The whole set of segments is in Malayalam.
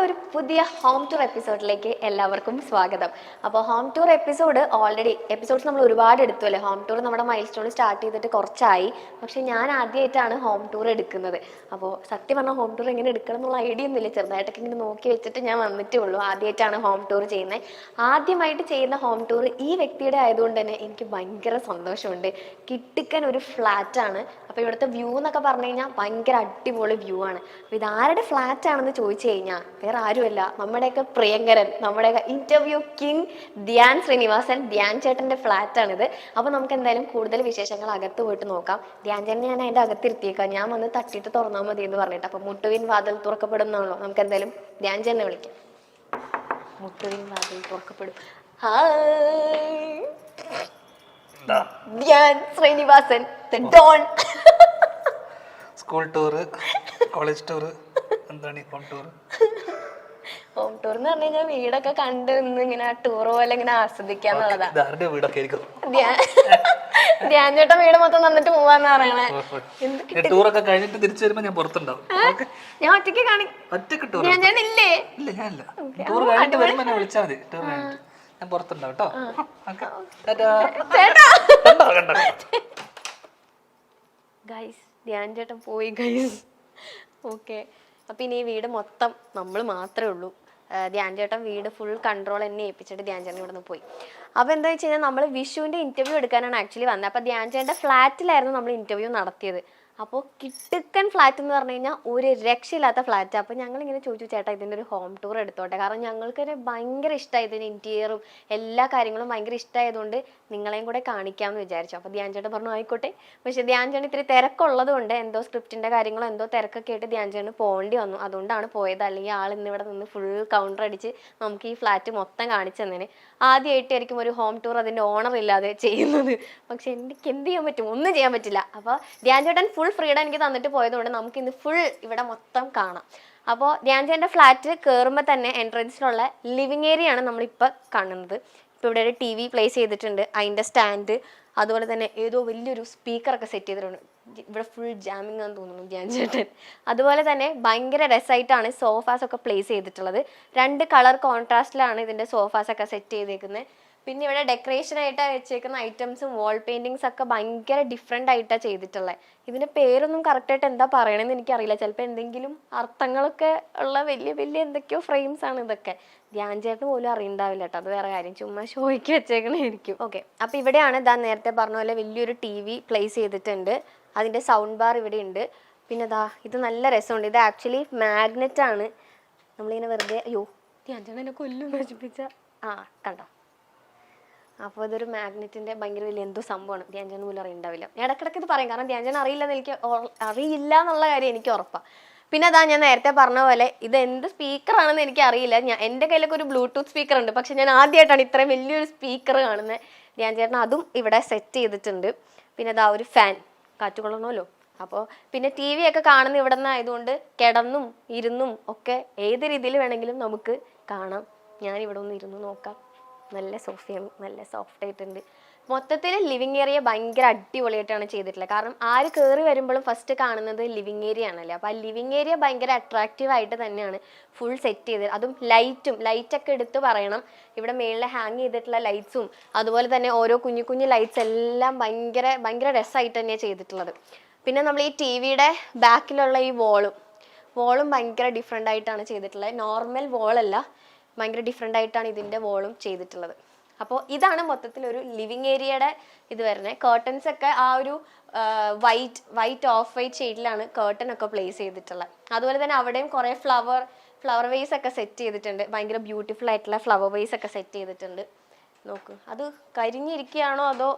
ഒരു പുതിയ ഹോം ടൂർ എപ്പിസോഡിലേക്ക് എല്ലാവർക്കും സ്വാഗതം. അപ്പോൾ home tour episode already episodes നമ്മൾ ഒരുപാട് എടുത്തു അല്ലേ. ഹോം ടൂർ നമ്മുടെ മൈൽ സ്റ്റോൺ സ്റ്റാർട്ട് ചെയ്തിട്ട് കുറച്ചായി. പക്ഷെ ഞാൻ ആദ്യമായിട്ടാണ് ഹോം ടൂർ എടുക്കുന്നത്. അപ്പോൾ സത്യം പറഞ്ഞാൽ ഹോം ടൂർ എങ്ങനെ എടുക്കണം എന്നുള്ള ഐഡിയ ഒന്നുമില്ല. ചെറുതായിട്ടൊക്കെ ഇങ്ങനെ നോക്കി വെച്ചിട്ട് ഞാൻ വന്നിട്ടേ ഉള്ളൂ. ആദ്യമായിട്ടാണ് ഹോം ടൂർ ചെയ്യുന്നത്. ആദ്യമായിട്ട് ചെയ്യുന്ന ഹോം ടൂർ ഈ വ്യക്തിയുടെ ആയതുകൊണ്ട് തന്നെ എനിക്ക് ഭയങ്കര സന്തോഷമുണ്ട്. കിട്ടിക്കൻ ഒരു ഫ്ലാറ്റാണ്. അപ്പോൾ ഇവിടുത്തെ വ്യൂ എന്നൊക്കെ പറഞ്ഞു കഴിഞ്ഞാൽ ഭയങ്കര അടിപൊളി വ്യൂ ആണ്. അപ്പോൾ ഇതാരുടെ ഫ്ലാറ്റ് ആണെന്ന് ചോദിച്ചു കഴിഞ്ഞാൽ വേറെ ആരുമല്ല, നമ്മുടെയൊക്കെ പ്രിയങ്കരൻ, നമ്മുടെയൊക്കെ ഇന്റർവ്യൂ കിങ് ധ്യാൻ ശ്രീനിവാസൻ, ധ്യാൻ ചേട്ടന്റെ ഫ്ലാറ്റ് ആണിത്. അപ്പോൾ നമുക്ക് എന്തായാലും കൂടുതൽ വിശേഷങ്ങൾ അകത്ത് പോയിട്ട് നോക്കാം. ധ്യാൻ ചേട്ടനെ ഞാൻ അതിന്റെ അകത്തിരുത്തിയേക്കാം, ഞാൻ വന്ന് തട്ടിയിട്ട് തുറന്നാൽ മതി എന്ന് പറഞ്ഞിട്ട്. അപ്പോൾ മുട്ടുവിൻ വാതിൽ തുറക്കപ്പെടുന്നാണല്ലോ, നമുക്ക് എന്തായാലും ധ്യാൻ ചേട്ടനെ വിളിക്കാം. മുട്ടുവിൻ വാതിൽ തുറക്കപ്പെടും. Hi, Dhyan Sreenivasan the don. School tour, college tour, എന്താണ് ഈ ഹോം ടൂർ? ഹോം ടൂർ എന്ന് പറഞ്ഞു കഴിഞ്ഞാൽ വീടൊക്കെ കണ്ട് നിന്ന് ഇങ്ങനെ ടൂർ പോലെ ഇങ്ങനെ ആസ്വദിക്കാന്നുള്ളതാ. ധ്യാൻ ചേട്ടൻ വീട് മൊത്തം തന്നിട്ട് പോവാന്ന് പറയണേ. ടൂറൊക്കെ കഴിഞ്ഞിട്ട് തിരിച്ചു വരുമ്പോ ഞാൻ പുറത്തുണ്ടാവും. ഞാൻ ഒറ്റയ്ക്ക് കാണി. ഒറ്റക്ക് ടൂർ? ഞാനില്ലേ. ഇല്ല, ഞാനില്ല. ടൂർ കഴിഞ്ഞിട്ട് വരുമ്പോ എന്നെ വിളിച്ചാൽ മതി. ടൂർ കഴിഞ്ഞിട്ട് ഞാൻ പുറത്തുണ്ടാവും കേട്ടോ. ഗൈസ്, ധ്യാൻ ചേട്ടൻ പോയി ഗൈസ്. ഓക്കെ, അപ്പം ഇനി ഈ വീട് മൊത്തം നമ്മൾ മാത്രമേ ഉള്ളൂ. ധ്യാൻ ചേട്ടൻ വീട് ഫുൾ കൺട്രോൾ എന്നെ ഏൽപ്പിച്ചിട്ട് ധ്യാൻ ചേട്ടൻ ഇവിടെ നിന്ന് പോയി. അപ്പോൾ എന്താ വെച്ച് കഴിഞ്ഞാൽ നമ്മൾ വിഷുവിൻ്റെ ഇൻ്റർവ്യൂ എടുക്കാനാണ് ആക്ച്വലി വന്നത്. അപ്പോൾ ധ്യാൻ ചേട്ടൻ്റെ ഫ്ലാറ്റിലായിരുന്നു നമ്മൾ ഇൻ്റർവ്യൂ നടത്തിയത്. അപ്പോൾ കിട്ടുക്കൻ ഫ്ലാറ്റ് എന്ന് പറഞ്ഞു കഴിഞ്ഞാൽ ഒരു രക്ഷയില്ലാത്ത ഫ്ലാറ്റ്. അപ്പോൾ ഞങ്ങളിങ്ങനെ ചോദിച്ചു, ചേട്ടാ ഇതിൻ്റെ ഒരു ഹോം ടൂർ എടുത്തോട്ടെ, കാരണം ഞങ്ങൾക്ക് ഭയങ്കര ഇഷ്ടമായി ഇതിൻ്റെ ഇൻറ്റീരിയറും എല്ലാ കാര്യങ്ങളും ഭയങ്കര ഇഷ്ടമായതുകൊണ്ട് നിങ്ങളെയും കൂടെ കാണിക്കാമെന്ന് വിചാരിച്ചു. അപ്പോൾ ധ്യാൻ ചേട്ടൻ പറഞ്ഞു ആയിക്കോട്ടെ. പക്ഷേ ധ്യാൻ ചേട്ടൻ ഇത്തിരി തിരക്കുള്ളത് കൊണ്ട് എന്തോ സ്ക്രിപ്റ്റിൻ്റെ കാര്യങ്ങളോ എന്തോ തിരക്കൊക്കെ ആയിട്ട് ധ്യാൻ ചേട്ടന് പോകേണ്ടി വന്നു. അതുകൊണ്ടാണ് പോയത്. അല്ലെങ്കിൽ ആൾ ഇന്നിവിടെ നിന്ന് ഫുൾ കൗണ്ടർ അടിച്ച് നമുക്ക് ഈ ഫ്ലാറ്റ് മൊത്തം കാണിച്ചു തന്നേനെ. ആദ്യമായിട്ടായിരിക്കും ഒരു ഹോം ടൂർ അതിൻ്റെ ഓണർ ഇല്ലാതെ ചെയ്യുന്നത്. പക്ഷെ എനിക്ക് എന്ത് ചെയ്യാൻ പറ്റും? ഒന്നും ചെയ്യാൻ പറ്റില്ല. അപ്പോൾ ധ്യാൻ ചേട്ടൻ ഫുൾ ഫ്രീഡം എനിക്ക് തന്നിട്ട് പോയതുകൊണ്ട് നമുക്ക് ഇന്ന് ഫുൾ ഇവിടെ മൊത്തം കാണാം. അപ്പോൾ ധ്യാൻ ചേട്ടൻ്റെ ഫ്ലാറ്റ് കയറുമ്പോൾ തന്നെ എൻട്രൻസിലുള്ള ലിവിങ് ഏരിയ ആണ് നമ്മളിപ്പോൾ കാണുന്നത്. ഇപ്പോൾ ഇവിടെ ഒരു TV പ്ലേസ് ചെയ്തിട്ടുണ്ട്, അതിൻ്റെ സ്റ്റാൻഡ്, അതുപോലെ തന്നെ ഏതോ വലിയൊരു സ്പീക്കറൊക്കെ സെറ്റ് ചെയ്തിട്ടുണ്ട്. ഇവിടെ ഫുൾ ജാമിങ് ആണെന്ന് തോന്നുന്നു ധ്യാൻ ചേട്ടൻ. അതുപോലെ തന്നെ ഭയങ്കര രസമായിട്ടാണ് സോഫാസ് ഒക്കെ പ്ലേസ് ചെയ്തിട്ടുള്ളത്. 2 കളർ കോൺട്രാസ്റ്റിലാണ് ഇതിൻ്റെ സോഫാസൊക്കെ സെറ്റ് ചെയ്തേക്കുന്നത്. പിന്നെ ഇവിടെ ഡെക്കറേഷൻ ആയിട്ട് വെച്ചേക്കുന്ന ഐറ്റംസും വാൾ പെയിൻറ്റിങ്സ് ഒക്കെ ഭയങ്കര ഡിഫറെൻ്റ് ആയിട്ടാണ് ചെയ്തിട്ടുള്ളത്. ഇതിൻ്റെ പേരൊന്നും കറക്റ്റായിട്ട് എന്താ പറയണമെന്ന് എനിക്കറിയില്ല. ചിലപ്പോൾ എന്തെങ്കിലും അർത്ഥങ്ങളൊക്കെ ഉള്ള വലിയ വലിയ എന്തൊക്കെയോ ഫ്രെയിംസ് ആണ് ഇതൊക്കെ. ധ്യാൻ ചേട്ടന് പോലും അറിയണ്ടാവില്ല കേട്ടോ, അത് വേറെ കാര്യം, ചുമ്മാ ഷോയ്ക്ക് വെച്ചേക്കണായിരിക്കും. ഓക്കെ, അപ്പോൾ ഇവിടെയാണ് ഇതാ നേരത്തെ പറഞ്ഞ പോലെ വലിയൊരു TV പ്ലേസ് ചെയ്തിട്ടുണ്ട്. അതിൻ്റെ സൗണ്ട് ബാർ ഇവിടെ ഉണ്ട്. പിന്നെ ഇതാ ഇത് നല്ല രസമുണ്ട്. ഇത് ആക്ച്വലി മാഗ്നറ്റ് ആണ്. നമ്മളിങ്ങനെ വെറുതെ ധ്യാൻ ചേട്ടൻ എന്നെ കൊല്ലും നശിപ്പിച്ച കണ്ടോ. അപ്പോൾ ഇതൊരു മാഗ്നറ്റിൻ്റെ ഭയങ്കര വലിയ എന്തോ സംഭവമാണ്. ധ്യാൻ ചേട്ടൻ പോലും അറിയണ്ടാവില്ല. ഞാൻ ഇടയ്ക്കിടയ്ക്ക് ഇത് പറയും, കാരണം ധ്യാൻ ചേട്ടൻ അറിയില്ല എന്നുള്ള കാര്യം എനിക്ക് ഉറപ്പാണ്. പിന്നെ അതാ ഞാൻ നേരത്തെ പറഞ്ഞ പോലെ ഇത് എന്ത് സ്പീക്കറാണെന്ന് എനിക്ക് അറിയില്ല. എൻ്റെ കയ്യിലൊക്കെ ഒരു ബ്ലൂടൂത്ത് സ്പീക്കർ ഉണ്ട്, പക്ഷെ ഞാൻ ആദ്യമായിട്ടാണ് ഇത്രയും വലിയൊരു സ്പീക്കർ കാണുന്നത്. ധ്യാൻ ചേട്ടൻ അതും ഇവിടെ സെറ്റ് ചെയ്തിട്ടുണ്ട്. പിന്നെ അതാ ഒരു ഫാൻ, കാറ്റ് കൊള്ളണമല്ലോ. അപ്പോൾ പിന്നെ TV ഒക്കെ കാണുന്ന ഇവിടെ നിന്ന് ആയതുകൊണ്ട് കിടന്നും ഇരുന്നും ഒക്കെ ഏത് രീതിയിൽ വേണമെങ്കിലും നമുക്ക് കാണാം. ഞാനിവിടെ ഒന്ന് ഇരുന്ന് നോക്കാം. നല്ല സോഫയാണ്, നല്ല സോഫ്റ്റ് ആയിട്ടുണ്ട്. മൊത്തത്തിൽ ലിവിങ് ഏരിയ ഭയങ്കര അടിപൊളിയായിട്ടാണ് ചെയ്തിട്ടുള്ളത്. കാരണം ആര് കയറി വരുമ്പോഴും ഫസ്റ്റ് കാണുന്നത് ലിവിങ് ഏരിയ ആണല്ലേ. അപ്പോൾ ആ ലിവിങ് ഏരിയ ഭയങ്കര അട്രാക്റ്റീവ് ആയിട്ട് തന്നെയാണ് ഫുൾ സെറ്റ് ചെയ്തത്. അതും ലൈറ്റൊക്കെ എടുത്ത് പറയണം. ഇവിടെ മേളിൽ ഹാങ് ചെയ്തിട്ടുള്ള ലൈറ്റ്സും അതുപോലെ തന്നെ ഓരോ കുഞ്ഞു കുഞ്ഞു ലൈറ്റ്സ് എല്ലാം ഭയങ്കര ഭയങ്കര രസമായിട്ട് തന്നെയാണ് ചെയ്തിട്ടുള്ളത്. പിന്നെ നമ്മൾ ഈ TVയുടെ ബാക്കിലുള്ള ഈ വോളും ഭയങ്കര ഡിഫറെൻ്റ് ആയിട്ടാണ് ചെയ്തിട്ടുള്ളത്. നോർമൽ വോളല്ല, ഭയങ്കര ഡിഫറെൻ്റ് ആയിട്ടാണ് ഇതിൻ്റെ വോളും ചെയ്തിട്ടുള്ളത്. അപ്പോൾ ഇതാണ് മൊത്തത്തിലൊരു ലിവിങ് ഏരിയയുടെ ഇത് വരുന്നത്. കേർട്ടൻസ് ഒക്കെ ആ ഒരു വൈറ്റ് ഓഫ് വൈറ്റ് ഷെയ്ഡിലാണ് കേർട്ടൻ ഒക്കെ പ്ലേസ് ചെയ്തിട്ടുള്ളത്. അതുപോലെ തന്നെ അവിടെയും കുറേ ഫ്ലവർ വേസ് ഒക്കെ സെറ്റ് ചെയ്തിട്ടുണ്ട്. ഭയങ്കര ബ്യൂട്ടിഫുൾ ആയിട്ടുള്ള ഫ്ലവർ വേസ് ഒക്കെ സെറ്റ് ചെയ്തിട്ടുണ്ട്. നോക്ക്, അത് കരിഞ്ഞിരിക്കുകയാണോ അതോ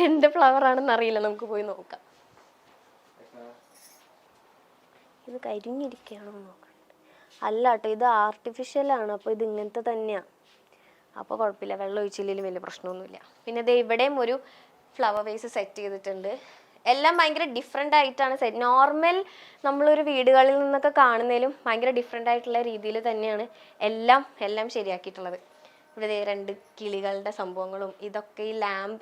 എൻ്റെ ഫ്ലവർ ആണെന്ന് അറിയില്ല, നമുക്ക് പോയി നോക്കാം. ഇത് കരിഞ്ഞിരിക്കുകയാണോ നോക്കാം. അല്ല കേട്ടോ, ഇത് ആർട്ടിഫിഷ്യലാണ്. അപ്പോൾ ഇത് ഇങ്ങനത്തെ തന്നെയാണ്. അപ്പോൾ കുഴപ്പമില്ല, വെള്ളം ഒഴിച്ചില്ലെങ്കിലും വലിയ പ്രശ്നമൊന്നുമില്ല. പിന്നെ ഇത് ഇവിടെയും ഒരു ഫ്ലവർ വേസ് സെറ്റ് ചെയ്തിട്ടുണ്ട്. എല്ലാം ഭയങ്കര ഡിഫറെൻ്റ് ആയിട്ടാണ് സെറ്റ്. നോർമൽ നമ്മളൊരു വീടുകളിൽ നിന്നൊക്കെ കാണുന്നതിലും ഭയങ്കര ഡിഫറെൻ്റ് ആയിട്ടുള്ള രീതിയിൽ തന്നെയാണ് എല്ലാം ശരിയാക്കിയിട്ടുള്ളത്. ഇവിടെ 2 കിളികളുടെ സംഭവങ്ങളും ഇതൊക്കെ ഈ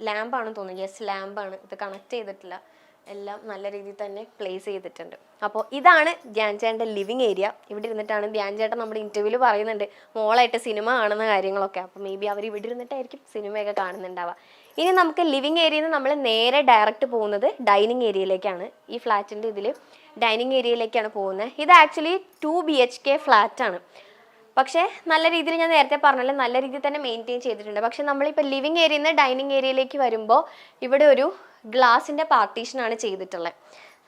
ലാമ്പാണെന്ന് തോന്നുന്നു. യെസ്, ലാമ്പാണ്. ഇത് കണക്ട് ചെയ്തിട്ടില്ല. എല്ലാം നല്ല രീതിയിൽ തന്നെ പ്ലേസ് ചെയ്തിട്ടുണ്ട്. അപ്പോൾ ഇതാണ് ധ്യാൻ ചേട്ടൻ്റെ ലിവിങ് ഏരിയ. ഇവിടെ ഇരുന്നിട്ടാണ് ധ്യാൻ ചേട്ടൻ നമ്മുടെ ഇൻ്റർവ്യൂവിൽ പറയുന്നുണ്ട് മോളായിട്ട് സിനിമ കാണുന്ന കാര്യങ്ങളൊക്കെ. അപ്പോൾ മേ ബി അവർ ഇവിടെ ഇരുന്നിട്ടായിരിക്കും സിനിമയൊക്കെ കാണുന്നുണ്ടാവുക. ഇനി നമുക്ക് ലിവിങ് ഏരിയയിൽ നിന്ന് നമ്മൾ നേരെ ഡയറക്റ്റ് പോകുന്നത് ഡൈനിങ് ഏരിയയിലേക്കാണ്. ഈ ഫ്ലാറ്റിൻ്റെ ഇതിൽ ഡൈനിങ് ഏരിയയിലേക്കാണ് പോകുന്നത്. ഇത് ആക്ച്വലി 2 BHK ഫ്ലാറ്റാണ്. പക്ഷേ നല്ല രീതിയിൽ ഞാൻ നേരത്തെ പറഞ്ഞല്ലോ നല്ല രീതിയിൽ തന്നെ മെയിൻറ്റെയിൻ ചെയ്തിട്ടുണ്ട്. പക്ഷെ നമ്മളിപ്പോൾ ലിവിങ് ഏരിയയിൽ നിന്ന് ഡൈനിങ് ഏരിയയിലേക്ക് വരുമ്പോൾ ഇവിടെ ഒരു ഗ്ലാസിൻ്റെ പാർട്ടീഷനാണ് ചെയ്തിട്ടുള്ളത്.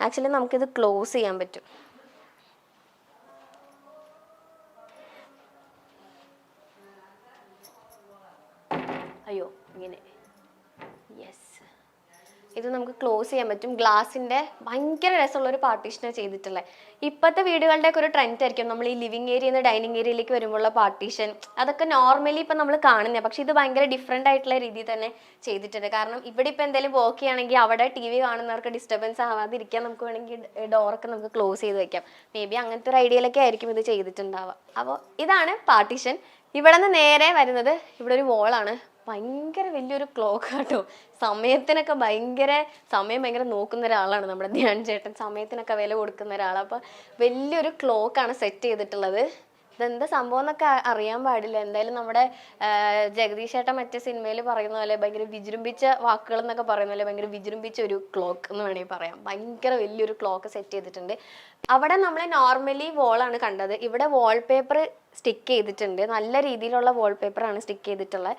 ആക്ച്വലി നമുക്കിത് ക്ലോസ് ചെയ്യാൻ പറ്റും. അയ്യോ ഇങ്ങനെ യെസ്, ഇത് നമുക്ക് ക്ലോസ് ചെയ്യാൻ പറ്റും. ഗ്ലാസിൻ്റെ ഭയങ്കര രസമുള്ള ഒരു പാർട്ടീഷനാണ് ചെയ്തിട്ടുള്ളത്. ഇപ്പോഴത്തെ വീടുകളുടെ ഒക്കെ ഒരു ട്രെൻഡ് ആയിരിക്കും നമ്മൾ ഈ ലിവിങ് ഏരിയയിൽ നിന്ന് ഡൈനിങ് ഏരിയയിലേക്ക് വരുമ്പോഴുള്ള പാർട്ടീഷൻ. അതൊക്കെ നോർമലി ഇപ്പം നമ്മൾ കാണുന്നത്. പക്ഷേ ഇത് ഭയങ്കര ഡിഫറെൻ്റ് ആയിട്ടുള്ള രീതിയിൽ തന്നെ ചെയ്തിട്ടുണ്ട്. കാരണം ഇവിടെ ഇപ്പോൾ എന്തെങ്കിലും വർക്ക് ചെയ്യുകയാണെങ്കിൽ അവിടെ TV കാണുന്നവർക്ക് ഡിസ്റ്റർബൻസ് ആവാതിരിക്കാൻ നമുക്ക് വേണമെങ്കിൽ ഡോറൊക്കെ നമുക്ക് ക്ലോസ് ചെയ്ത് വെക്കാം. മേ ബി അങ്ങനത്തെ ഒരു ഐഡിയയിലൊക്കെ ആയിരിക്കും ഇത് ചെയ്തിട്ടുണ്ടാവുക. അപ്പോൾ ഇതാണ് പാർട്ടീഷൻ. ഇവിടെ നിന്ന് നേരെ വരുന്നത് ഇവിടെ ഒരു വോളാണ്. ഭയങ്കര വലിയൊരു ക്ലോക്ക് കേട്ടോ. സമയത്തിനൊക്കെ സമയം ഭയങ്കര നോക്കുന്ന ഒരാളാണ് നമ്മുടെ ധ്യാൻ ചേട്ടൻ. സമയത്തിനൊക്കെ വില കൊടുക്കുന്ന ഒരാളാണ്. അപ്പോൾ വലിയൊരു ക്ലോക്കാണ് സെറ്റ് ചെയ്തിട്ടുള്ളത്. ഇതെന്താ സംഭവം എന്നൊക്കെ അറിയാൻ പാടില്ല. എന്തായാലും നമ്മുടെ ജഗദീഷ് ചേട്ടൻ മറ്റേ സിനിമയിൽ പറയുന്ന പോലെ ഭയങ്കര വിജൃംഭിച്ച വാക്കുകൾ എന്നൊക്കെ പറയുന്ന പോലെ ഭയങ്കര വിജൃംഭിച്ച ഒരു ക്ലോക്ക് എന്ന് വേണമെങ്കിൽ പറയാം. ഭയങ്കര വലിയൊരു ക്ലോക്ക് സെറ്റ് ചെയ്തിട്ടുണ്ട്. അവിടെ നമ്മൾ നോർമലി വോളാണ് കണ്ടത്. ഇവിടെ വാൾപേപ്പർ സ്റ്റിക്ക് ചെയ്തിട്ടുണ്ട്. നല്ല രീതിയിലുള്ള വാൾപേപ്പറാണ് സ്റ്റിക്ക് ചെയ്തിട്ടുള്ളത്.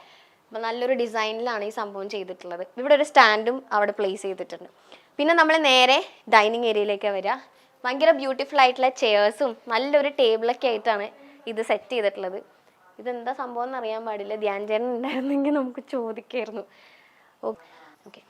അപ്പം നല്ലൊരു ഡിസൈനിലാണ് ഈ സംഭവം ചെയ്തിട്ടുള്ളത്. ഇവിടെ ഒരു സ്റ്റാൻഡും അവിടെ പ്ലേസ് ചെയ്തിട്ടുണ്ട്. പിന്നെ നമ്മൾ നേരെ ഡൈനിങ് ഏരിയയിലേക്ക് വരിക. ഭയങ്കര ബ്യൂട്ടിഫുൾ ആയിട്ടുള്ള ചെയേഴ്സും നല്ലൊരു ടേബിളൊക്കെ ആയിട്ടാണ് ഇത് സെറ്റ് ചെയ്തിട്ടുള്ളത്. ഇതെന്താ സംഭവം എന്ന് അറിയാൻ പാടില്ല. ധ്യാൻ ചേട്ടൻ ഉണ്ടായിരുന്നെങ്കിൽ നമുക്ക് ചോദിക്കായിരുന്നു. ഓക്കെ,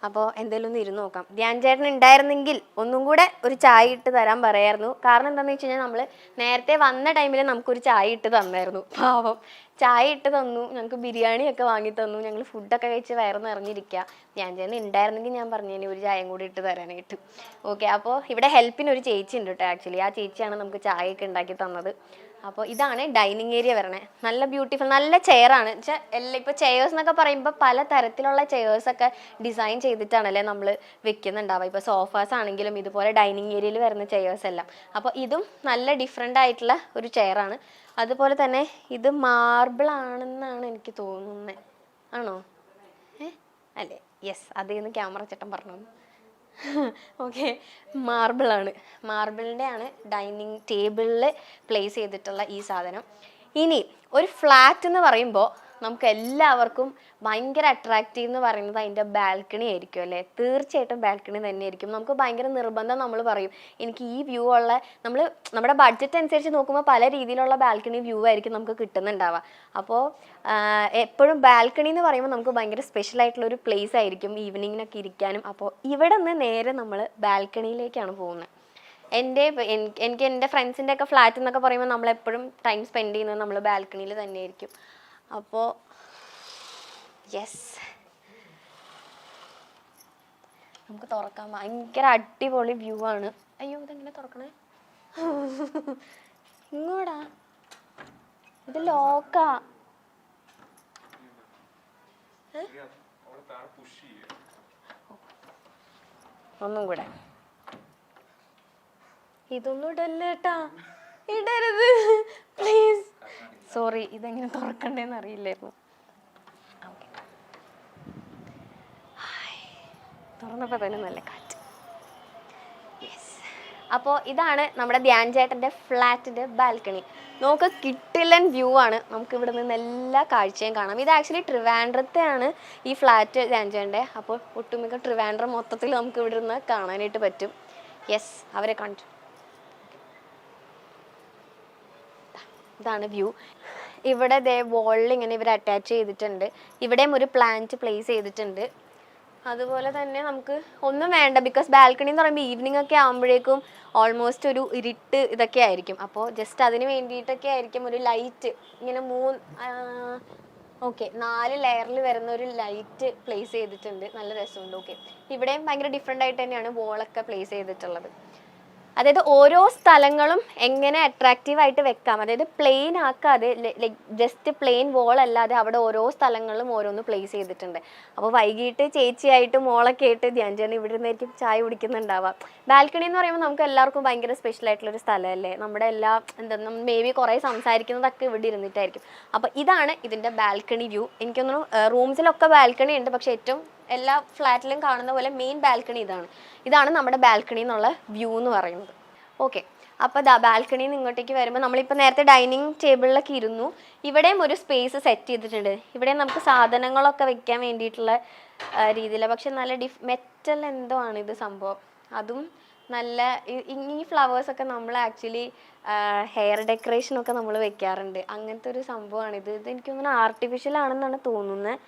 അപ്പോൾ എന്തെങ്കിലും ഒന്ന് ഇരുന്ന് നോക്കാം. ധ്യാൻ ചേട്ടൻ ഉണ്ടായിരുന്നെങ്കിൽ ഒന്നും കൂടെ ഒരു ചായ ഇട്ട് തരാൻ പറയായിരുന്നു. കാരണം എന്താണെന്ന് വെച്ച് കഴിഞ്ഞാൽ നമ്മൾ നേരത്തെ വന്ന ടൈമിൽ നമുക്കൊരു ചായ ഇട്ട് തന്നായിരുന്നു. പാവം ചായ ഇട്ട് തന്നു, ഞങ്ങൾക്ക് ബിരിയാണിയൊക്കെ വാങ്ങി തന്നു. ഞങ്ങൾ ഫുഡൊക്കെ കഴിച്ച് വയറ് നിറഞ്ഞിരിക്കുക. ധ്യാൻ ചേട്ടൻ ഉണ്ടായിരുന്നെങ്കിൽ ഞാൻ പറഞ്ഞതിന് ഒരു ചായയും കൂടി ഇട്ട് തരാനായിട്ട്. ഓക്കെ, അപ്പോൾ ഇവിടെ ഹെൽപ്പിന് ഒരു ചേച്ചി ഉണ്ട് കേട്ടോ. ആക്ച്വലി ആ ചേച്ചിയാണ് നമുക്ക് ചായയൊക്കെ ഉണ്ടാക്കി തന്നത്. അപ്പോൾ ഇതാണ് ഡൈനിങ് ഏരിയ വരണേ. നല്ല ബ്യൂട്ടിഫുൾ, നല്ല ചെയറാണ്. വെച്ചാൽ എല്ലാം ഇപ്പോൾ ചെയേഴ്സ് എന്നൊക്കെ പറയുമ്പോൾ പല തരത്തിലുള്ള ചെയേഴ്സൊക്കെ ഡിസൈൻ ചെയ്തിട്ടാണല്ലേ നമ്മൾ വെക്കുന്നുണ്ടാവുക. ഇപ്പോൾ സോഫാസ് ആണെങ്കിലും ഇതുപോലെ ഡൈനിങ് ഏരിയയിൽ വരുന്ന ചെയേഴ്സ് എല്ലാം. അപ്പോൾ ഇതും നല്ല ഡിഫറെൻ്റ് ആയിട്ടുള്ള ഒരു ചെയറാണ്. അതുപോലെ തന്നെ ഇത് മാർബിൾ ആണെന്നാണ് എനിക്ക് തോന്നുന്നത്. ആണോ? അല്ലേ? യെസ്, അതേന്ന് ക്യാമറ ചേട്ടൻ പറഞ്ഞു. ഓക്കെ, മാർബിളാണ്. മാർബിളിൻ്റെ ആണ് ഡൈനിങ് ടേബിളിൽ പ്ലേസ് ചെയ്തിട്ടുള്ള ഈ സാധനം. ഇനി ഒരു ഫ്ലാറ്റ് എന്ന് പറയുമ്പോൾ നമുക്ക് എല്ലാവർക്കും ഭയങ്കര അട്രാക്റ്റീവ് എന്ന് പറയുന്നത് അതിൻ്റെ ബാൽക്കണി ആയിരിക്കും അല്ലേ? തീർച്ചയായിട്ടും ബാൽക്കണി തന്നെയായിരിക്കും. നമുക്ക് ഭയങ്കര നിർബന്ധം നമ്മൾ പറയും എനിക്ക് ഈ വ്യൂ ഉള്ള, നമ്മുടെ ബഡ്ജറ്റ് അനുസരിച്ച് നോക്കുമ്പോൾ പല രീതിയിലുള്ള ബാൽക്കണി വ്യൂ ആയിരിക്കും നമുക്ക് കിട്ടുന്നുണ്ടാവുക. അപ്പോൾ എപ്പോഴും ബാൽക്കണി എന്ന് പറയുമ്പോൾ നമുക്ക് ഭയങ്കര സ്പെഷ്യൽ ആയിട്ടുള്ള ഒരു പ്ലേസ് ആയിരിക്കും ഈവനിങ്ങിനൊക്കെ ഇരിക്കാനും. അപ്പോൾ ഇവിടെ നിന്ന് നേരെ നമ്മൾ ബാൽക്കണിയിലേക്കാണ് പോകുന്നത്. എനിക്ക് എൻ്റെ ഫ്രണ്ട്സിൻ്റെ ഒക്കെ ഫ്ലാറ്റ് എന്നൊക്കെ പറയുമ്പോൾ നമ്മളെപ്പോഴും ടൈം സ്പെൻഡ് ചെയ്യുന്നത് നമ്മൾ ബാൽക്കണിയിൽ തന്നെയായിരിക്കും. അപ്പോൾ യെസ്, നമുക്ക് തുറക്കാം. ഭയങ്കര അടിപൊളി വ്യൂ ആണ്. അയ്യോ, ഇതെങ്ങനെ തുറക്കണേ? ഇങ്ങോടാ, ഇത് ലോക്കാ. ഒന്നും കൂടെ. ഇതൊന്നും ഇടല്ലേട്ടാ, ഇടരുത് പ്ലീസ്. സോറി, ഇതെങ്ങനെ തുറക്കണ്ടേന്ന് അറിയില്ലായിരുന്നു. തുറന്നപ്പോൾ തന്നെ നല്ല കാറ്റ്. യെസ്, അപ്പോൾ ഇതാണ് നമ്മുടെ ധ്യാൻ ചേട്ടൻ്റെ ഫ്ലാറ്റിൻ്റെ ബാൽക്കണി. നമുക്ക് കിട്ടില്ലൻ വ്യൂ ആണ്. നമുക്ക് ഇവിടെ നിന്ന് എല്ലാ കാഴ്ചയും കാണാം. ഇത് ആക്ച്വലി ട്രിവാൻഡ്രത്തെയാണ് ഈ ഫ്ലാറ്റ് ധ്യാൻ ചേട്ടൻ്റെ. അപ്പോൾ ഒട്ടുമിക്ക ട്രിവാൻഡ്രം മൊത്തത്തിൽ നമുക്ക് ഇവിടെ നിന്ന് കാണാനായിട്ട് പറ്റും. യെസ്, അവരെ കണ്ടു. ഇതാണ് വ്യൂ. ഇവിടെ ദേ വോളിൽ ഇങ്ങനെ ഇവർ അറ്റാച്ച് ചെയ്തിട്ടുണ്ട്. ഇവിടെയും ഒരു പ്ലാന്റ് പ്ലേസ് ചെയ്തിട്ടുണ്ട്. അതുപോലെ തന്നെ നമുക്ക് ഒന്നും വേണ്ട, ബിക്കോസ് ബാൽക്കണി എന്ന് പറയുമ്പോൾ ഈവനിങ് ഒക്കെ ആകുമ്പോഴേക്കും ഓൾമോസ്റ്റ് ഒരു ഇരുട്ട് ഇതൊക്കെ ആയിരിക്കും. അപ്പോൾ ജസ്റ്റ് അതിന് വേണ്ടിയിട്ടൊക്കെ ആയിരിക്കും ഒരു ലൈറ്റ് ഇങ്ങനെ 4 ലെയറിൽ വരുന്ന ഒരു ലൈറ്റ് പ്ലേസ് ചെയ്തിട്ടുണ്ട്. നല്ല രസമുണ്ട്. ഓക്കെ, ഇവിടെയും ഭയങ്കര ഡിഫറെൻ്റ് ആയിട്ട് തന്നെയാണ് വോളൊക്കെ പ്ലേസ് ചെയ്തിട്ടുള്ളത്. അതായത് ഓരോ സ്ഥലങ്ങളും എങ്ങനെ അട്രാക്റ്റീവ് ആയിട്ട് വെക്കാം, അതായത് പ്ലെയിൻ ആക്കാതെ ലൈക്ക് ജസ്റ്റ് പ്ലെയിൻ വോൾ അല്ലാതെ അവിടെ ഓരോ സ്ഥലങ്ങളിലും ഓരോന്ന് പ്ലേസ് ചെയ്തിട്ടുണ്ട്. അപ്പോൾ വൈകിട്ട് ചേച്ചിയായിട്ട് മോളൊക്കെ ആയിട്ട് ധ്യാൻ ചേട്ടൻ ഇവിടെ നിന്നായിരിക്കും ചായ കുടിക്കുന്നുണ്ടാവാം. ബാൽക്കണി എന്ന് പറയുമ്പോൾ നമുക്ക് എല്ലാവർക്കും ഭയങ്കര സ്പെഷ്യൽ ആയിട്ടുള്ളൊരു സ്ഥലമല്ലേ, നമ്മുടെ എല്ലാ എന്താ മേ ബി കുറേ സംസാരിക്കുന്നതൊക്കെ ഇവിടെ ഇരുന്നിട്ടായിരിക്കും. അപ്പോൾ ഇതാണ് ഇതിൻ്റെ ബാൽക്കണി വ്യൂ. എനിക്കൊന്നും റൂംസിലൊക്കെ ബാൽക്കണി ഉണ്ട്, പക്ഷേ ഏറ്റവും എല്ലാ ഫ്ലാറ്റിലും കാണുന്ന പോലെ മെയിൻ ബാൽക്കണി ഇതാണ് നമ്മുടെ ബാൽക്കണി എന്നുള്ള വ്യൂ എന്ന് പറയുന്നത്. ഓക്കെ, അപ്പോൾ ബാൽക്കണിയിൽ നിന്ന് ഇങ്ങോട്ടേക്ക് വരുമ്പോൾ നമ്മളിപ്പോൾ നേരത്തെ ഡൈനിങ് ടേബിളിലൊക്കെ ഇരുന്നു. ഇവിടെയും ഒരു സ്പേസ് സെറ്റ് ചെയ്തിട്ടുണ്ട്. ഇവിടെ നമുക്ക് സാധനങ്ങളൊക്കെ വെക്കാൻ വേണ്ടിയിട്ടുള്ള രീതിയിൽ, പക്ഷെ നല്ല മെറ്റൽ എന്തോ ആണ് ഇത് സംഭവം. അതും നല്ല ഈ ഫ്ലവേഴ്സൊക്കെ നമ്മൾ ആക്ച്വലി ഹെയർ ഡെക്കറേഷനൊക്കെ നമ്മൾ വെക്കാറുണ്ട്. അങ്ങനത്തെ ഒരു സംഭവമാണിത്. എനിക്ക് തോന്നുന്നു ആർട്ടിഫിഷ്യൽ ആണെന്നാണ് തോന്നുന്നത്.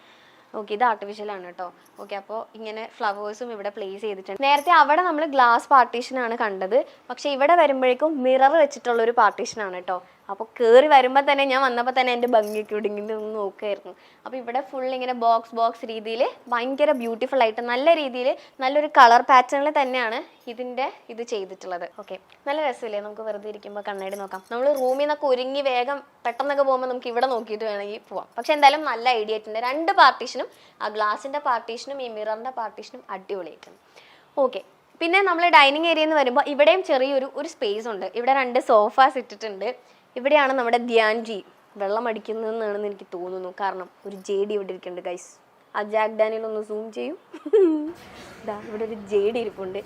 ഓക്കെ, ഇത് ആർട്ടിഫിഷ്യൽ ആണ് കേട്ടോ. ഓക്കെ, അപ്പോൾ ഇങ്ങനെ ഫ്ലവേഴ്സും ഇവിടെ പ്ലേസ് ചെയ്തിട്ടുണ്ട്. നേരത്തെ അവിടെ നമ്മൾ ഗ്ലാസ് പാർട്ടീഷനാണ് കണ്ടത്, പക്ഷെ ഇവിടെ വരുമ്പോഴേക്കും മിറർ വെച്ചിട്ടുള്ളൊരു പാർട്ടീഷനാണ് കേട്ടോ. അപ്പോൾ കയറി വരുമ്പോൾ തന്നെ ഞാൻ വന്നപ്പോൾ തന്നെ എൻ്റെ ഭംഗിയൊക്കെ ഇടുങ്ങിൻ്റെ ഒന്ന് നോക്കുമായിരുന്നു. അപ്പോൾ ഇവിടെ ഫുൾ ഇങ്ങനെ ബോക്സ് രീതിയിൽ ഭയങ്കര ബ്യൂട്ടിഫുൾ ആയിട്ട് നല്ല രീതിയിൽ നല്ലൊരു കളർ പാറ്റേണിൽ തന്നെയാണ് ഇത് ചെയ്തിട്ടുള്ളത്. ഓക്കെ, നല്ല രസമില്ലേ നമുക്ക് വെറുതെ ഇരിക്കുമ്പോൾ കണ്ണാടി നോക്കാം. നമ്മൾ റൂമിൽ നിന്നൊക്കെ ഒരുങ്ങി വേഗം പെട്ടെന്നൊക്കെ പോകുമ്പോൾ നമുക്ക് ഇവിടെ നോക്കിയിട്ട് വേണമെങ്കിൽ പോവാം. പക്ഷെ എന്തായാലും നല്ല ഐഡിയ ആയിട്ടുണ്ട്. 2 പാർട്ടീഷനും, ആ ഗ്ലാസിൻ്റെ പാർട്ടീഷനും ഈ മിററിൻ്റെ പാർട്ടീഷനും അടിപൊളിയായിട്ടുണ്ട്. ഓക്കെ, പിന്നെ നമ്മൾ ഡൈനിങ് ഏരിയയിൽ നിന്ന് വരുമ്പോൾ ഇവിടെയും ചെറിയൊരു സ്പേസ് ഉണ്ട്. ഇവിടെ 2 സോഫാസ് ഇട്ടിട്ടുണ്ട്. ഇവിടെയാണ് നമ്മുടെ ധ്യാൻജി വെള്ളം അടിക്കുന്നതെന്നാണെന്ന് എനിക്ക് തോന്നുന്നു. കാരണം ഒരു JD ഇവിടെ ഇരിക്കുന്നുണ്ട് ഗൈസ്. ആ ജാക്ക് ഡാനിയൽ ഒന്ന് സൂം ചെയ്യും. ഇവിടെ ഒരു JD ഇരിപ്പുണ്ട്.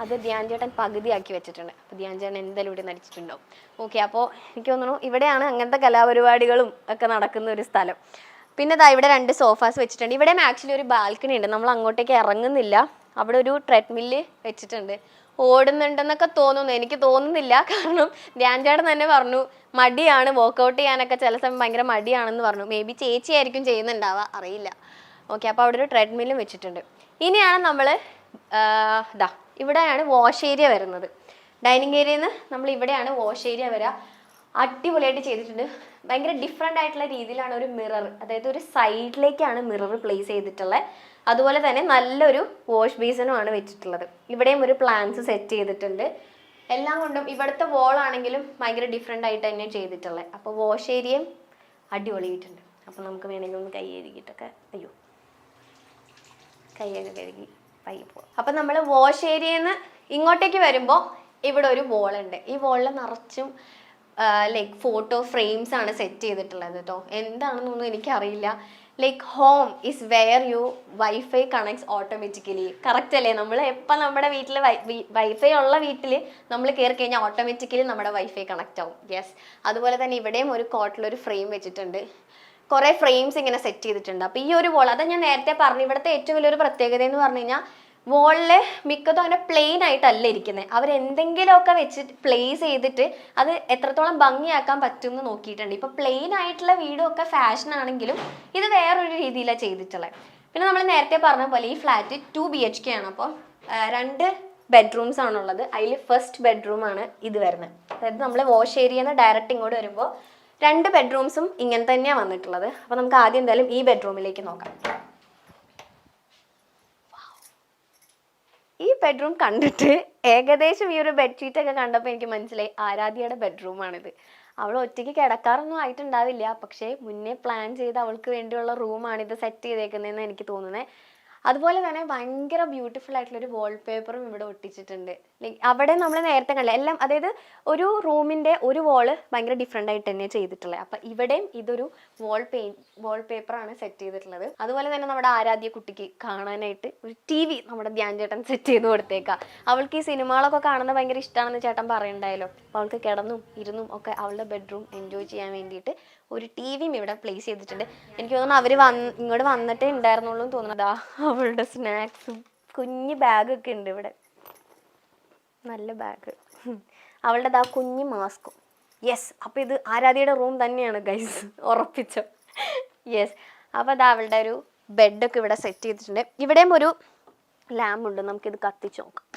അത് ധ്യാൻ ചേട്ടൻ പകുതിയാക്കി വെച്ചിട്ടുണ്ട്. അപ്പോൾ ധ്യാൻ ചേട്ടൻ എന്തായാലും ഇവിടെ നടിച്ചിട്ടുണ്ടാവും. ഓക്കെ, അപ്പോൾ എനിക്ക് തോന്നുന്നു ഇവിടെയാണ് അങ്ങനത്തെ കലാപരിപാടികളും ഒക്കെ നടക്കുന്ന ഒരു സ്ഥലം. പിന്നെ ഇവിടെ 2 സോഫാസ് വെച്ചിട്ടുണ്ട്. ഇവിടെ ആക്ച്വലി ഒരു ബാൽക്കണി ഉണ്ട്. നമ്മൾ അങ്ങോട്ടേക്ക് ഇറങ്ങുന്നില്ല. അവിടെ ഒരു ട്രെഡ്മില്ല് വെച്ചിട്ടുണ്ട്. ഓടുന്നുണ്ടെന്നൊക്കെ തോന്നുന്നു, എനിക്ക് തോന്നുന്നില്ല. കാരണം ധ്യാൻ ചേട്ടൻ തന്നെ പറഞ്ഞു മടിയാണ്, വർക്കൗട്ട് ചെയ്യാനൊക്കെ ചില സമയം ഭയങ്കര മടിയാണെന്ന് പറഞ്ഞു. മേ ബി ചേച്ചിയായിരിക്കും ചെയ്യുന്നുണ്ടാവുക, അറിയില്ല. ഓക്കെ, അപ്പോൾ അവിടെ ഒരു ട്രെഡ്മില്ലും വെച്ചിട്ടുണ്ട്. ഇനിയാണ് നമ്മൾ ഇവിടെയാണ് വാഷ് ഏരിയ വരുന്നത്. ഡൈനിങ് ഏരിയയിൽ നിന്ന് നമ്മൾ ഇവിടെയാണ് വാഷ് ഏരിയ വരിക. അടിപൊളിയായിട്ട് ചെയ്തിട്ടുണ്ട്. ഭയങ്കര ഡിഫറെൻ്റ് ആയിട്ടുള്ള രീതിയിലാണ് ഒരു മിറർ, അതായത് ഒരു സൈഡിലേക്കാണ് മിറർ പ്ലേസ് ചെയ്തിട്ടുള്ളത്. അതുപോലെ തന്നെ നല്ലൊരു വാഷ് ബേസിനുമാണ് വെച്ചിട്ടുള്ളത്. ഇവിടെയും ഒരു പ്ലാന്റ്സ് സെറ്റ് ചെയ്തിട്ടുണ്ട്. എല്ലാം കൊണ്ടും ഇവിടുത്തെ വോളാണെങ്കിലും ഭയങ്കര ഡിഫറെൻ്റ് ആയിട്ട് തന്നെ ചെയ്തിട്ടുള്ളത്. അപ്പോൾ വാഷ് ഏരിയയും അടിപൊളിയായിട്ടുണ്ട്. അപ്പോൾ നമുക്ക് വേണമെങ്കിൽ ഒന്ന് കൈ കഴുകിയിട്ടൊക്കെ കൈയൊക്കെ കഴുകി പയ്യെ പോവാം. അപ്പം നമ്മൾ വാഷ് ഏരിയയിൽ നിന്ന് ഇങ്ങോട്ടേക്ക് വരുമ്പോൾ ഇവിടെ ഒരു വോളുണ്ട്. ഈ വോളിൽ നിറച്ചും ലൈക്ക് ഫോട്ടോ ഫ്രെയിംസ് ആണ് സെറ്റ് ചെയ്തിട്ടുള്ളത് കേട്ടോ. എന്താണെന്നൊന്നും എനിക്കറിയില്ല. Like home is where you wifi connects automatically. Correct അല്ലേ? നമ്മൾ എപ്പോൾ നമ്മുടെ വീട്ടിൽ വൈഫൈ ഉള്ള വീട്ടിൽ നമ്മൾ കയറി കഴിഞ്ഞാൽ ഓട്ടോമാറ്റിക്കലി നമ്മുടെ വൈഫൈ കണക്റ്റ് ആവും. യെസ്, അതുപോലെ തന്നെ ഇവിടെയും ഒരു കോട്ടിലൊരു ഫ്രെയിം വെച്ചിട്ടുണ്ട്. കുറേ ഫ്രെയിംസ് ഇങ്ങനെ സെറ്റ് ചെയ്തിട്ടുണ്ട്. അപ്പോൾ ഈ ഒരു വോൾ, അതാ ഞാൻ നേരത്തെ പറഞ്ഞു, ഇവിടുത്തെ ഏറ്റവും വലിയൊരു പ്രത്യേകത എന്ന് പറഞ്ഞു കഴിഞ്ഞാൽ വോളിൽ മിക്കതും അങ്ങനെ പ്ലെയിൻ ആയിട്ടല്ല ഇരിക്കുന്നത്. അവരെന്തെങ്കിലുമൊക്കെ വെച്ചിട്ട് പ്ലേസ് ചെയ്തിട്ട് അത് എത്രത്തോളം ഭംഗിയാക്കാൻ പറ്റും എന്ന് നോക്കിയിട്ടുണ്ട്. ഇപ്പോൾ പ്ലെയിൻ ആയിട്ടുള്ള വീടൊക്കെ ഫാഷൻ ആണെങ്കിലും ഇത് വേറൊരു രീതിയിലാണ് ചെയ്തിട്ടുള്ളത്. പിന്നെ നമ്മൾ നേരത്തെ പറഞ്ഞ പോലെ ഈ ഫ്ലാറ്റ് 2 BHK ആണ്. അപ്പോൾ 2 ബെഡ്റൂംസ് ആണുള്ളത്. അതിൽ ഫസ്റ്റ് ബെഡ്റൂമാണ് ഇത് വരുന്നത്. അതായത് നമ്മൾ വാഷ് ഏരിയയിൽ നിന്ന് ഡയറക്റ്റ് ഇങ്ങോട്ട് വരുമ്പോൾ 2 ബെഡ്റൂംസും ഇങ്ങനെ തന്നെയാണ് വന്നിട്ടുള്ളത്. അപ്പോൾ നമുക്ക് ആദ്യം എന്തായാലും ഈ ബെഡ്റൂമിലേക്ക് നോക്കാം. ഈ ബെഡ്റൂം കണ്ടിട്ട് ഏകദേശം ഈ ഒരു ബെഡ്ഷീറ്റൊക്കെ കണ്ടപ്പോൾ എനിക്ക് മനസ്സിലായി ആരാധ്യയുടെ ബെഡ്റൂമാണിത്. അവൾ ഒറ്റയ്ക്ക് കിടക്കാറൊന്നും ആയിട്ടുണ്ടാവില്ല, പക്ഷേ മുന്നേ പ്ലാൻ ചെയ്ത് അവൾക്ക് വേണ്ടിയുള്ള റൂമാണിത് സെറ്റ് ചെയ്തേക്കുന്നതെന്ന് എനിക്ക് തോന്നുന്നത്. അതുപോലെ തന്നെ ഭയങ്കര ബ്യൂട്ടിഫുൾ ആയിട്ടുള്ളൊരു വാൾപേപ്പറും ഇവിടെ ഒട്ടിച്ചിട്ടുണ്ട്. ലൈക്ക് അവിടെ നമ്മൾ നേരത്തെ കണ്ടില്ല എല്ലാം, ഒരു റൂമിൻ്റെ ഒരു വാള് ഭയങ്കര ഡിഫറെൻ്റ് ആയിട്ട് തന്നെ ചെയ്തിട്ടുള്ളത്. അപ്പം ഇവിടെയും ഇതൊരു വാൾപേപ്പറാണ് സെറ്റ് ചെയ്തിട്ടുള്ളത്. അതുപോലെ തന്നെ നമ്മുടെ ആരാധ്യ കുട്ടിക്ക് കാണാനായിട്ട് ഒരു TV നമ്മുടെ ധ്യാൻ ചേട്ടൻ സെറ്റ് ചെയ്ത് കൊടുത്തേക്കാം. അവൾക്ക് ഈ സിനിമകളൊക്കെ കാണുന്നത് ഭയങ്കര ഇഷ്ടമാണെന്ന് ചേട്ടൻ പറയണ്ടായല്ലോ. അപ്പോൾ അവൾക്ക് കിടന്നും ഇരുന്നും ഒക്കെ അവളുടെ ബെഡ്റൂം എൻജോയ് ചെയ്യാൻ വേണ്ടിയിട്ട് ഒരു TVയും ഇവിടെ പ്ലേസ് ചെയ്തിട്ടുണ്ട്. എനിക്ക് തോന്നുന്നു അവർ ഇങ്ങോട്ട് വന്നിട്ടേ ഉണ്ടായിരുന്നുള്ളൂ എന്ന് തോന്നുന്നതാ. അവളുടെ സ്നാക്സും കുഞ്ഞ് ബാഗൊക്കെ ഉണ്ട് ഇവിടെ, നല്ല ബാഗ്. അവളുടെ കുഞ്ഞ് മാസ്കും. യെസ്, അപ്പോൾ ഇത് ആരാധ്യയുടെ റൂം തന്നെയാണ് ഗൈസ്, ഉറപ്പിച്ചോ. യെസ്, അപ്പോൾ അവളുടെ ഒരു ബെഡൊക്കെ ഇവിടെ സെറ്റ് ചെയ്തിട്ടുണ്ട്. ഇവിടെയും ഒരു ലാമ്പ് ഉണ്ട്, നമുക്കിത് കത്തിച്ച് നോക്കാം.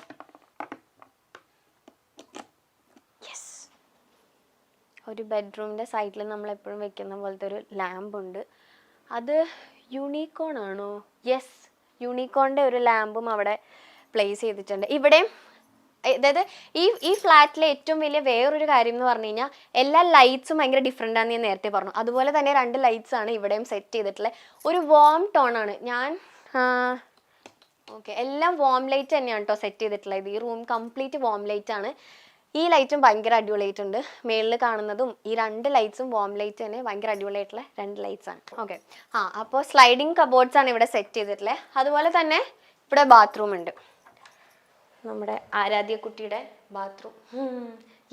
യെസ്, ഒരു ബെഡ്റൂമിൻ്റെ സൈഡിൽ നമ്മൾ എപ്പോഴും വെക്കുന്ന പോലത്തെ ഒരു ലാമ്പ് ഉണ്ട്. അത് യൂണിക്കോൺ ആണോ? യെസ്, യൂണിക്കോണിൻ്റെ ഒരു ലാമ്പും അവിടെ പ്ലേസ് ചെയ്തിട്ടുണ്ട്. ഇവിടെയും അതായത് ഈ ഫ്ലാറ്റിലെ ഏറ്റവും വലിയ വേറൊരു കാര്യം എന്ന് പറഞ്ഞു കഴിഞ്ഞാൽ എല്ലാ ലൈറ്റ്സും ഭയങ്കര ഡിഫറെൻ്റ് ആണെന്ന് ഞാൻ നേരത്തെ പറഞ്ഞു. അതുപോലെ തന്നെ 2 ലൈറ്റ്സ് ആണ് ഇവിടെയും സെറ്റ് ചെയ്തിട്ടുള്ളത്. ഒരു വാം ടോൺ ആണ്. ഞാൻ ഓക്കെ, എല്ലാം വാം ലൈറ്റ് തന്നെയാണ് കേട്ടോ സെറ്റ് ചെയ്തിട്ടുള്ളത്. ഈ റൂം കംപ്ലീറ്റ് വാം ലൈറ്റ് ആണ്. ഈ ലൈറ്റും ഭയങ്കര അടിപൊളിയായിട്ടുണ്ട്. മേളിൽ കാണുന്നതും ഈ 2 ലൈറ്റ്സും വാം ലൈറ്റ് തന്നെ ഭയങ്കര അടിപൊളിയായിട്ടുള്ള 2 ലൈറ്റ്സ് ആണ്. ഓക്കെ, അപ്പോൾ സ്ലൈഡിങ് കബോർഡ്സ് ആണ് ഇവിടെ സെറ്റ് ചെയ്തിട്ടുള്ളത്. അതുപോലെ തന്നെ ഇവിടെ ബാത്റൂം ഉണ്ട്, നമ്മുടെ ആരാധ്യ കുട്ടിയുടെ ബാത്റൂം.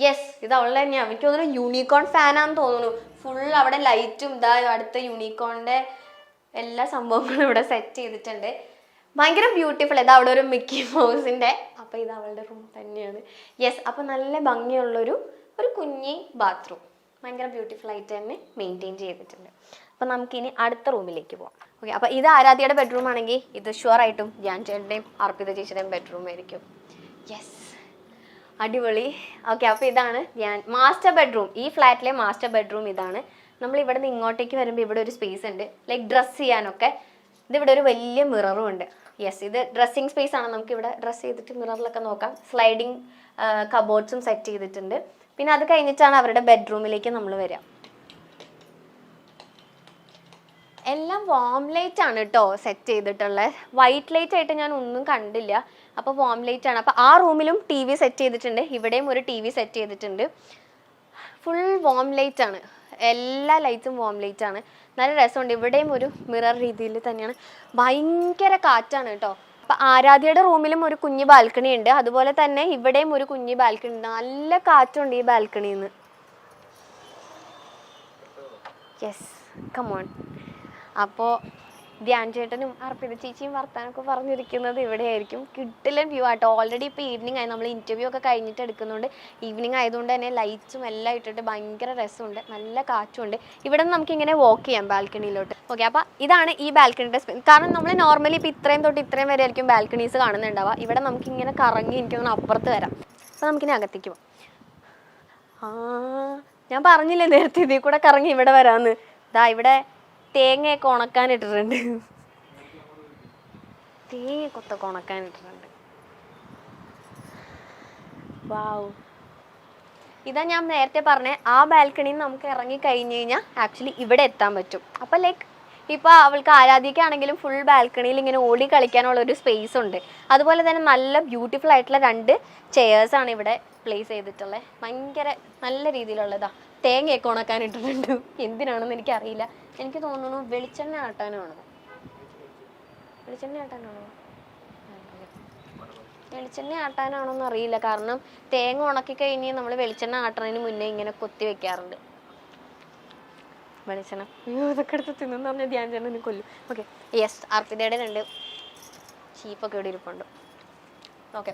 യെസ്, ഇത് അവളുടെ തന്നെയാണ്. എനിക്ക് തോന്നുന്നു യൂണിക്കോൺ ഫാനാന്ന് തോന്നുന്നു. ഫുൾ അവിടെ ലൈറ്റും ഇതാ അടുത്ത യൂണിക്കോണിന്റെ എല്ലാ സംഭവങ്ങളും ഇവിടെ സെറ്റ് ചെയ്തിട്ടുണ്ട്. ഭയങ്കര ബ്യൂട്ടിഫുൾ. ഇത് അവിടെ ഒരു മിക്കി മൗസിന്റെ, അപ്പൊ ഇത് അവളുടെ റൂം തന്നെയാണ്. യെസ്, അപ്പൊ നല്ല ഭംഗിയുള്ളൊരു കുഞ്ഞി ബാത്റൂം ഭയങ്കര ബ്യൂട്ടിഫുൾ ആയിട്ട് തന്നെ മെയിൻറ്റെയിൻ ചെയ്തിട്ടുണ്ട്. അപ്പൊ നമുക്കിനി അടുത്ത റൂമിലേക്ക് പോകാം. ഓക്കെ, അപ്പൊ ഇത് ആരാധ്യയുടെ ബെഡ്റൂം ആണെങ്കിൽ ഇത് ഷുവർ ആയിട്ടും ധ്യാൻ ചേട്ടൻ്റെയും അർപ്പിത ചേച്ചിയുടെയും ബെഡ്റൂം ആയിരിക്കും. യെസ്, അടിപൊളി. ഓക്കെ, അപ്പോൾ ഇതാണ് മാസ്റ്റർ ബെഡ്റൂം. ഈ ഫ്ലാറ്റിലെ മാസ്റ്റർ ബെഡ്റൂം ഇതാണ്. നമ്മൾ ഇവിടെ നിന്ന് ഇങ്ങോട്ടേക്ക് വരുമ്പോൾ ഇവിടെ ഒരു സ്പേസ് ഉണ്ട്, ലൈക്ക് ഡ്രസ്സ് ചെയ്യാനൊക്കെ. ഇതിവിടെ ഒരു വലിയ മിററും ഉണ്ട്. യെസ്, ഇത് ഡ്രസ്സിങ് സ്പേസ് ആണ്. നമുക്ക് ഇവിടെ ഡ്രസ്സ് ചെയ്തിട്ട് മിററിലൊക്കെ നോക്കാം. സ്ലൈഡിങ് കബോർഡ്സും സെറ്റ് ചെയ്തിട്ടുണ്ട്. പിന്നെ അത് കഴിഞ്ഞിട്ടാണ് അവരുടെ ബെഡ്റൂമിലേക്ക് നമ്മൾ വരിക. എല്ലാം വാം ലൈറ്റ് ആണ് കേട്ടോ സെറ്റ് ചെയ്തിട്ടുള്ളത്. വൈറ്റ് ലൈറ്റ് ആയിട്ട് ഞാൻ ഒന്നും കണ്ടില്ല. അപ്പോൾ വാം ലൈറ്റ് ആണ്. അപ്പോൾ ആ റൂമിലും TV സെറ്റ് ചെയ്തിട്ടുണ്ട്, ഇവിടെയും ഒരു TV സെറ്റ് ചെയ്തിട്ടുണ്ട്. ഫുൾ വാം ലൈറ്റ് ആണ്, എല്ലാ ലൈറ്റ്സും വാം ലൈറ്റ് ആണ്. നല്ല രസമുണ്ട്. ഇവിടെയും ഒരു മിറർ രീതിയിൽ തന്നെയാണ്. ഭയങ്കര കാറ്റാണ് കേട്ടോ. അപ്പം ആരാധ്യയുടെ റൂമിലും ഒരു കുഞ്ഞു ബാൽക്കണി ഉണ്ട്, അതുപോലെ തന്നെ ഇവിടെയും ഒരു കുഞ്ഞു ബാൽക്കണി ഉണ്ട്. നല്ല കാറ്റുണ്ട് ഈ ബാൽക്കണിയിൽ നിന്ന്. Yes, come on. അപ്പോൾ ധ്യാൻ ചേട്ടനും അർപ്പിത ചേച്ചിയും വർത്താനൊക്കെ പറഞ്ഞിരിക്കുന്നത് ഇവിടെ ആയിരിക്കും. കിട്ടില്ലൻ വ്യൂ ആട്ടോ. ഓൾറെഡി ഇപ്പോൾ ഈവനിങ് ആയി, നമ്മൾ ഇൻ്റർവ്യൂ ഒക്കെ കഴിഞ്ഞിട്ട് എടുക്കുന്നുണ്ട്. ഈവനിങ് ആയതുകൊണ്ട് തന്നെ ലൈറ്റ്സും എല്ലാം ഇട്ടിട്ട് ഭയങ്കര രസമുണ്ട്, നല്ല കാറ്റുമുണ്ട്. ഇവിടെ നിന്ന് നമുക്കിങ്ങനെ വാക്ക് ചെയ്യാം ബാൽക്കണിയിലോട്ട്. ഓക്കെ, അപ്പോൾ ഇതാണ് ഈ ബാൽക്കണിയുടെ സ്പേസ്. കാരണം നമ്മൾ നോർമലി ഇപ്പോൾ ഇത്രയും തൊട്ട് ഇത്രയും വരെ ആയിരിക്കും ബാൽക്കണീസ് കാണുന്നുണ്ടാവുക. ഇവിടെ നമുക്കിങ്ങനെ കറങ്ങി എനിക്കൊന്ന് അപ്പുറത്ത് വരാം. അപ്പോൾ നമുക്കിനി അകത്തേക്ക് പോകാം. ഞാൻ പറഞ്ഞില്ലേ നേരത്തെ ഇതിൽ കൂടെ കറങ്ങി ഇവിടെ വരാമെന്ന്. ഇവിടെ തേങ്ങയൊക്കെ ഉണക്കാനിട്ടിട്ടുണ്ട്, തേങ്ങക്കൊത്തൊക്കെ ഉണക്കാനിട്ടിട്ടുണ്ട്. വാവ്, ഇതാ ഞാൻ നേരത്തെ പറഞ്ഞ ആ ബാൽക്കണിയിൽ നിന്ന് നമുക്ക് ഇറങ്ങി കഴിഞ്ഞ് കഴിഞ്ഞാൽ ആക്ച്വലി ഇവിടെ എത്താൻ പറ്റും. അപ്പം ലൈക്ക് ഇപ്പോൾ അവൾക്ക് ആരാധിക്കാണെങ്കിലും ഫുൾ ബാൽക്കണിയിൽ ഇങ്ങനെ ഓടി കളിക്കാനുള്ളൊരു സ്പേസ് ഉണ്ട്. അതുപോലെ തന്നെ നല്ല ബ്യൂട്ടിഫുൾ ആയിട്ടുള്ള 2 ചെയേഴ്സാണ് ഇവിടെ പ്ലേസ് ചെയ്തിട്ടുള്ളത്. ഭയങ്കര നല്ല രീതിയിലുള്ളതാ. തേങ്ങയൊക്കെ ഉണക്കാനിട്ടിട്ടുണ്ട്. എന്തിനാണെന്ന് എനിക്കറിയില്ല. എനിക്ക് തോന്നുന്നു വെളിച്ചെണ്ണ ആട്ടാനാണോ, വെളിച്ചെണ്ണ ആട്ടാനാണോന്ന് അറിയില്ല. കാരണം തേങ്ങ ഉണക്കി കഴിഞ്ഞ് നമ്മൾ വെളിച്ചെണ്ണ ആട്ടണതിന് മുന്നേ ഇങ്ങനെ കൊത്തി വെക്കാറുണ്ട്. വെളിച്ചെണ്ണ ഇതൊക്കെ എടുത്ത് തിന്നെന്ന് പറഞ്ഞാൽ ധ്യാൻ ചേട്ടനെ കൊല്ലും. ഓക്കെ, യെസ്, അർപ്പിതയുടെ 2 ചീപ്പൊക്കെ ഇവിടെ ഇരിപ്പുണ്ട്. ഓക്കെ,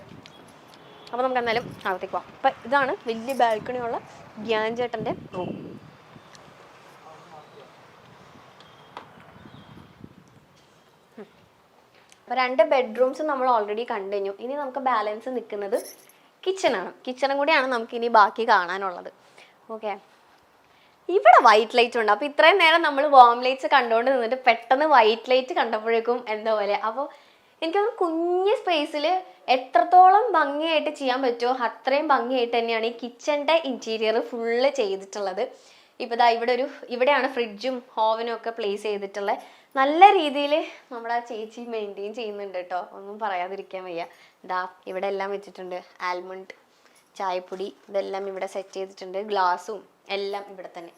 അപ്പോൾ നമുക്ക് എന്തായാലും അകത്തേക്ക് പോവാം. അപ്പം ഇതാണ് വലിയ ബാൽക്കണിയുള്ള ധ്യാൻ ചേട്ടൻ്റെ റൂം. അപ്പോൾ 2 ബെഡ്റൂംസ് നമ്മൾ ഓൾറെഡി കണ്ടു കഴിഞ്ഞു. ഇനി നമുക്ക് ബാലൻസ് നിൽക്കുന്നത് കിച്ചണാണ്. കിച്ചണും കൂടിയാണ് നമുക്ക് ഇനി ബാക്കി കാണാനുള്ളത്. ഓക്കെ, ഇവിടെ വൈറ്റ് ലൈറ്റ് ഉണ്ട്. അപ്പോൾ ഇത്രയും നേരം നമ്മൾ വാം ലൈറ്റ്സ് കണ്ടുകൊണ്ട് നിന്നിട്ട് പെട്ടെന്ന് വൈറ്റ് ലൈറ്റ് കണ്ടപ്പോഴേക്കും എന്താ പോലെ. അപ്പോൾ എനിക്കൊന്ന് കുഞ്ഞ് സ്പേസിൽ എത്രത്തോളം ഭംഗിയായിട്ട് ചെയ്യാൻ പറ്റുമോ അത്രയും ഭംഗിയായിട്ട് തന്നെയാണ് ഈ കിച്ചണിൻ്റെ ഇൻറ്റീരിയർ ഫുള്ള് ചെയ്തിട്ടുള്ളത്. ഇപ്പോൾ ദാ ഇവിടെയാണ് ഫ്രിഡ്ജും ഓവനും ഒക്കെ പ്ലേസ് ചെയ്തിട്ടുള്ളത്. നല്ല രീതിയിൽ നമ്മുടെ ആ ചേച്ചി മെയിൻറ്റെയിൻ ചെയ്യുന്നുണ്ട് കേട്ടോ, ഒന്നും പറയാതിരിക്കാൻ വയ്യ. ഇവിടെ എല്ലാം വെച്ചിട്ടുണ്ട്. ആൽമണ്ട്, ചായപ്പൊടി ഇതെല്ലാം ഇവിടെ സെറ്റ് ചെയ്തിട്ടുണ്ട്. ഗ്ലാസും എല്ലാം ഇവിടെ തന്നെ.